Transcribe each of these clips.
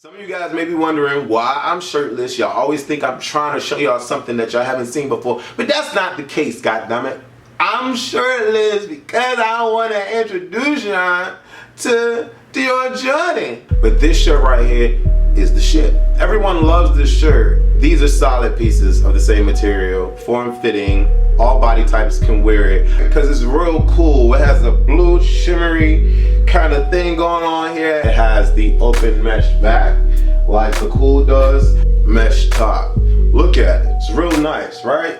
Some of you guys may be wondering why I'm shirtless. Y'all always think I'm trying to show y'all something that y'all haven't seen before, but that's not the case, goddammit. I'm shirtless because I want to introduce y'all to your journey. But this shirt right here is the shit. Everyone loves this shirt. These are solid pieces of the same material, form-fitting. All body types can wear it because it's real cool. It has a blue shimmery kind of thing going on here. It has the open mesh back like the cool does, mesh top. Look at it, it's real nice, right?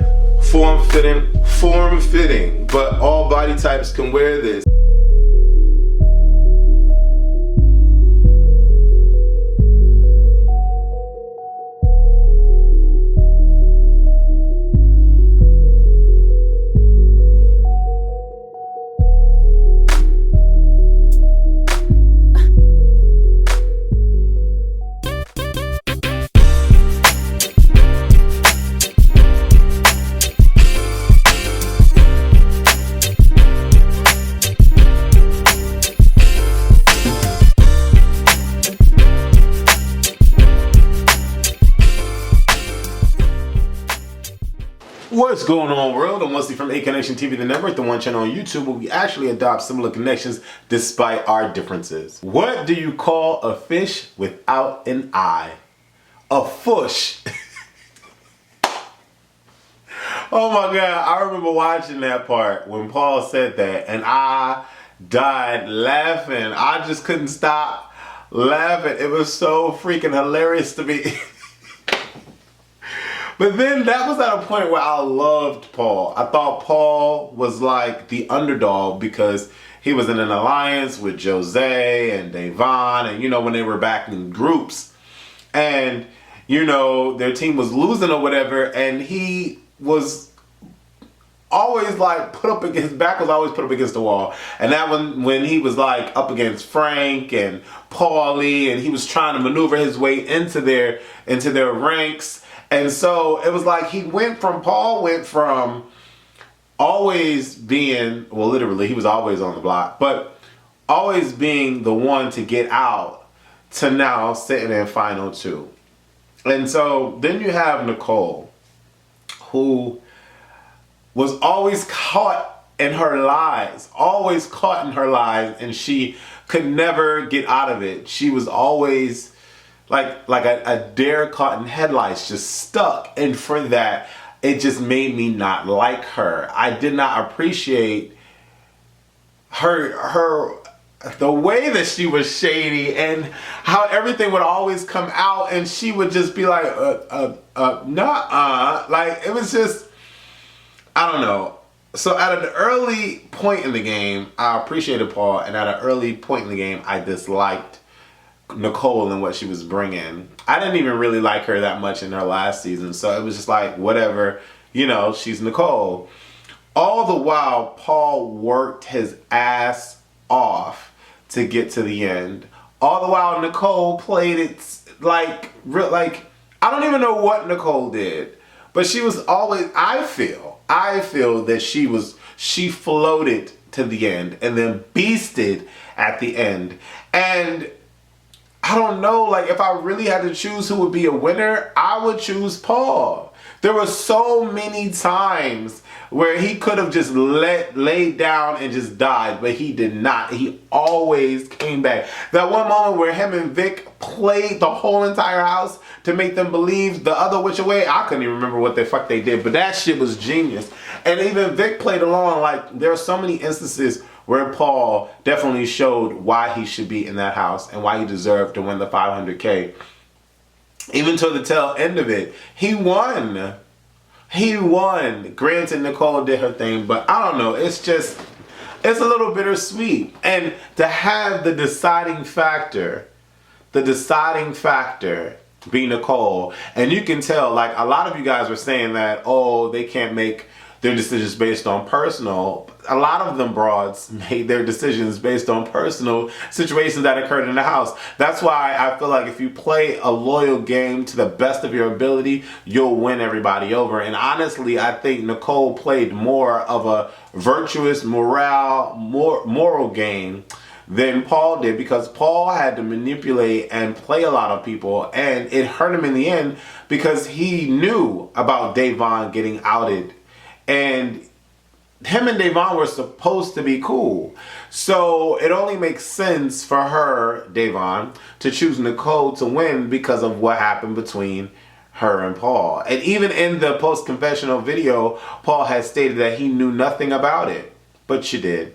Form-fitting, but all body types can wear this. What's going on, world? I'm Wesley from A Connection TV, the network, the one channel on YouTube where we actually adopt similar connections despite our differences. What do you call a fish without an eye? A fush. Oh my God, I remember watching that part when Paul said that and I died laughing. I just couldn't stop laughing. It was so freaking hilarious to me. But then that was at a point where I loved Paul. I thought Paul was like the underdog because he was in an alliance with Jose and Devon, and you know, when they were back in groups and you know, their team was losing or whatever, and he was always like his back was always put up against the wall. And that when he was like up against Frank and Paulie, and he was trying to maneuver his way into their ranks. And so it was like Paul went from always being, well, literally, he was always on the block, but always being the one to get out to now sitting in final two. And so then you have Nicole, who was always caught in her lies, and she could never get out of it. She was always like a deer caught in headlights, just stuck. And for that, it just made me not like her. I did not appreciate the way that she was shady and how everything would always come out and she would just be like, nah. Like, it was just, I don't know. So at an early point in the game, I appreciated Paul, and at an early point in the game, I disliked Nicole and what she was bringing. I didn't even really like her that much in her last season, so it was just like, whatever, you know, she's Nicole. All the while, Paul worked his ass off to get to the end. All the while, Nicole played it like I don't even know what Nicole did, but she was always, I feel that she floated to the end and then beasted at the end. And I don't know, like, if I really had to choose who would be a winner, I would choose Paul. There were so many times where he could have just laid down and just died, but he did not. He always came back. That one moment where him and Vic played the whole entire house to make them believe the other which way, I couldn't even remember what the fuck they did, but that shit was genius. And even Vic played along. Like, there are so many instances where Paul definitely showed why he should be in that house and why he deserved to win the 500K. Even to the tail end of it, he won. He won. Granted, Nicole did her thing, but I don't know. It's a little bittersweet. And to have the deciding factor be Nicole, and you can tell, like, a lot of you guys were saying that, oh, they can't make their decisions based on personal. A lot of them broads made their decisions based on personal situations that occurred in the house. That's why I feel like if you play a loyal game to the best of your ability, you'll win everybody over. And honestly, I think Nicole played more of a virtuous moral game than Paul did, because Paul had to manipulate and play a lot of people, and it hurt him in the end because he knew about Davon getting outed, and him and Davon were supposed to be cool. So it only makes sense for her, Davon, to choose Nicole to win because of what happened between her and Paul. And even in the post-confessional video, Paul had stated that he knew nothing about it, but she did.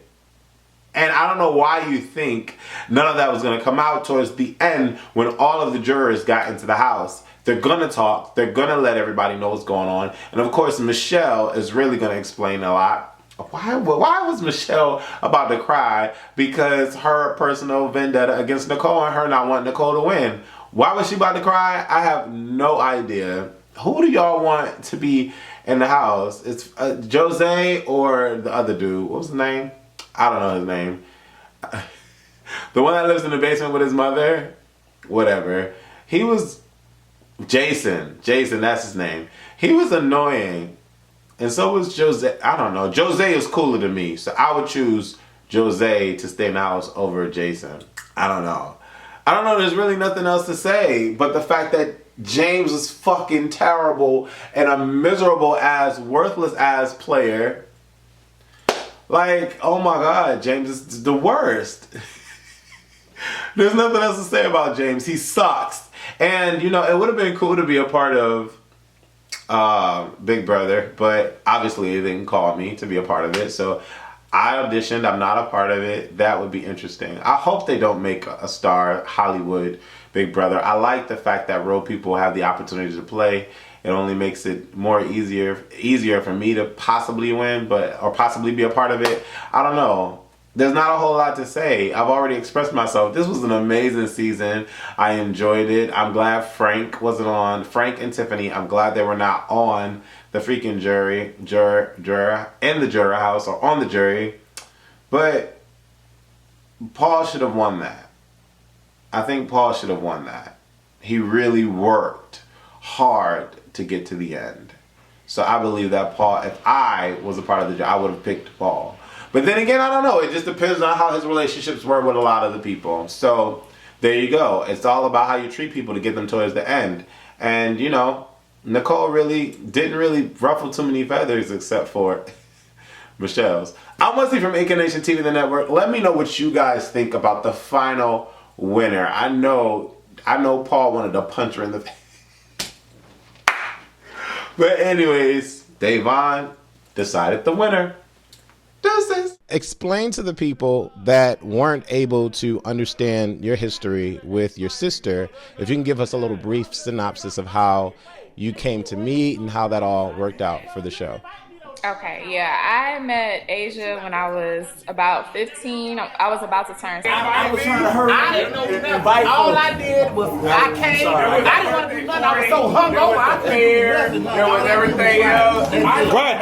And I don't know why you think none of that was going to come out towards the end when all of the jurors got into the house. They're going to talk. They're going to let everybody know what's going on. And of course, Michelle is really going to explain a lot. Why was Michelle about to cry? Because her personal vendetta against Nicole and her not wanting Nicole to win. Why was she about to cry? I have no idea. Who do y'all want to be in the house? It's Jose or the other dude. What was his name? I don't know his name. The one that lives in the basement with his mother? Whatever. He was Jason. Jason, that's his name. He was annoying. And so was Jose. I don't know. Jose is cooler than me. So I would choose Jose to stay in the house over Jason. I don't know. There's really nothing else to say. But the fact that James is fucking terrible and a miserable ass, worthless ass player. Like, oh my God, James is the worst. There's nothing else to say about James. He sucks. And, you know, it would have been cool to be a part of Big Brother, but obviously they didn't call me to be a part of it. So I auditioned. I'm not a part of it. That would be interesting. I hope they don't make a star Hollywood Big Brother. I like the fact that real people have the opportunity to play. It only makes it more easier for me to possibly win, or possibly be a part of it. I don't know. There's not a whole lot to say. I've already expressed myself. This was an amazing season. I enjoyed it. I'm glad Frank wasn't on. Frank and Tiffany, I'm glad they were not on the freaking juror in the juror house or on the jury. But Paul should have won that. I think Paul should have won that. He really worked hard to get to the end. So I believe that Paul, if I was a part of the jury, I would have picked Paul. But then again, I don't know. It just depends on how his relationships were with a lot of the people. So there you go. It's all about how you treat people to get them towards the end. And, you know, Nicole didn't really ruffle too many feathers except for Michelle's. I'm Wesley from Incarnation TV, the network. Let me know what you guys think about the final winner. I know Paul wanted to punch her in the face. But anyways, Davon decided the winner. Deuces. Explain to the people that weren't able to understand your history with your sister, if you can give us a little brief synopsis of how you came to meet and how that all worked out for the show. Okay, yeah, I met Asia when I was about 15. I was about to turn 16. I was trying to hurry. I didn't know nothing. All I did was I came. I didn't want to do nothing. I was so hungover. I couldn't do nothing. There was everything else. Right.